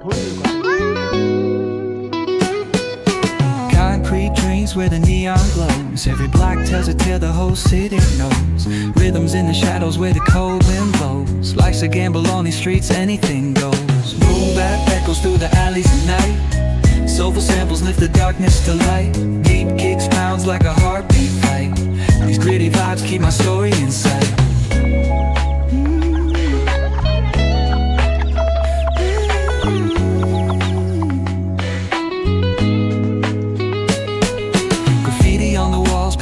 돌려야 될 것 같아. Concrete dreams where the neon glows. Every block tells a tale the whole city knows. Rhythms in the shadows where the cold wind blows. Life's a gamble on these streets, anything goes. Boom bap echoes through the alleys at night. Soulful samples lift the darkness to light. Deep kicks pounds like a heartbeat fight. These gritty vibes keep my story in sight.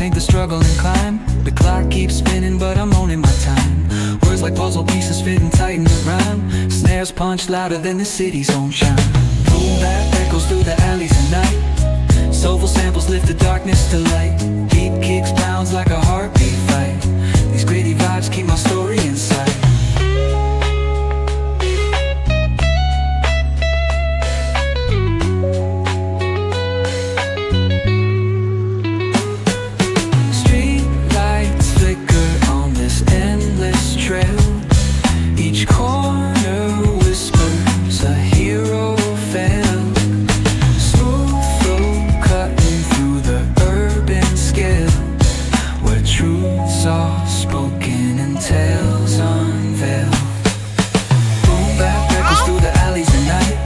Paint the struggle and climb. The clock keeps spinning but I'm owning my time. Words like puzzle pieces fitting tight in the rhyme. Snares punch louder than the city's own chime. Boom bap echoes through the alleys at night. Soulful samples lift the darkness to light. Deep kicks pounds like a heartbeat fight. These gritty vibes keep my story in sight. Each corner whispers a hero fell. Smooth flow cutting through the urban scale, where truths are spoken and tales unveiled. Boom bap echoes through the alleys at night.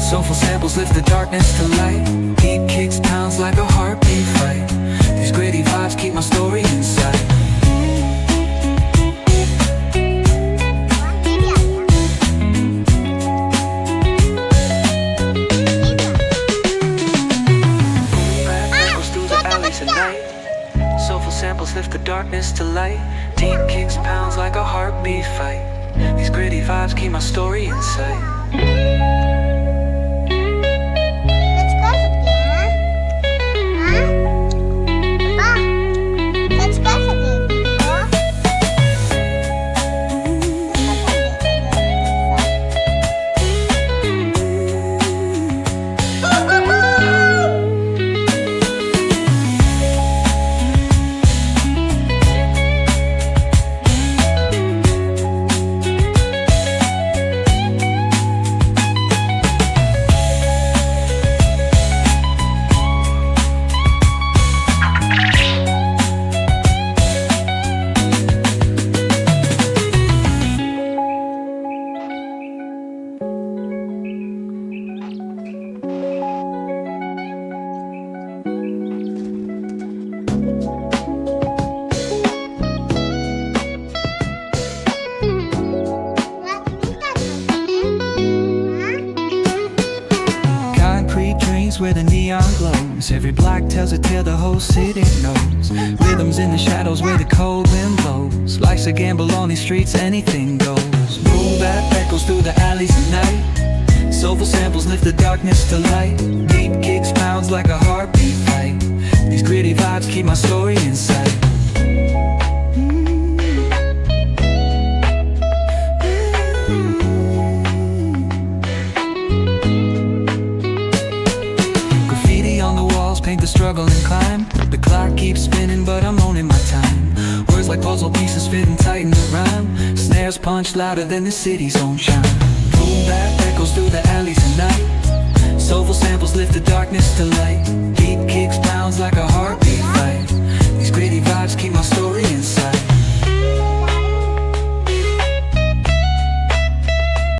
Soulful samples lift the darkness to light. Deep kicks pounds like a heartbeat fight. These gritty vibes keep my story in sight. Soulful samples lift the darkness to light. Deep kicks pounds like a heartbeat fight. These gritty vibes keep my story in sight. Where the neon glows. Every block tells a tale the whole city knows. Rhythms in the shadows where the cold wind blows. Life's a gamble on these streets, anything goes. Boom bap echoes through the alleys at night. Soulful samples lift the darkness to light. Deep kicks pounds like a heartbeat fight. These gritty vibes keep my story in sight. Paint the struggle and climb. The clock keeps spinning but I'm owning my time. Words like puzzle pieces fitting tight in the rhyme. Snares punch louder than the city's own chime. Boom bap echoes through the alleys at night. Soulful samples lift the darkness to light. Deep kicks pounds like a heartbeat fight. These gritty vibes keep my story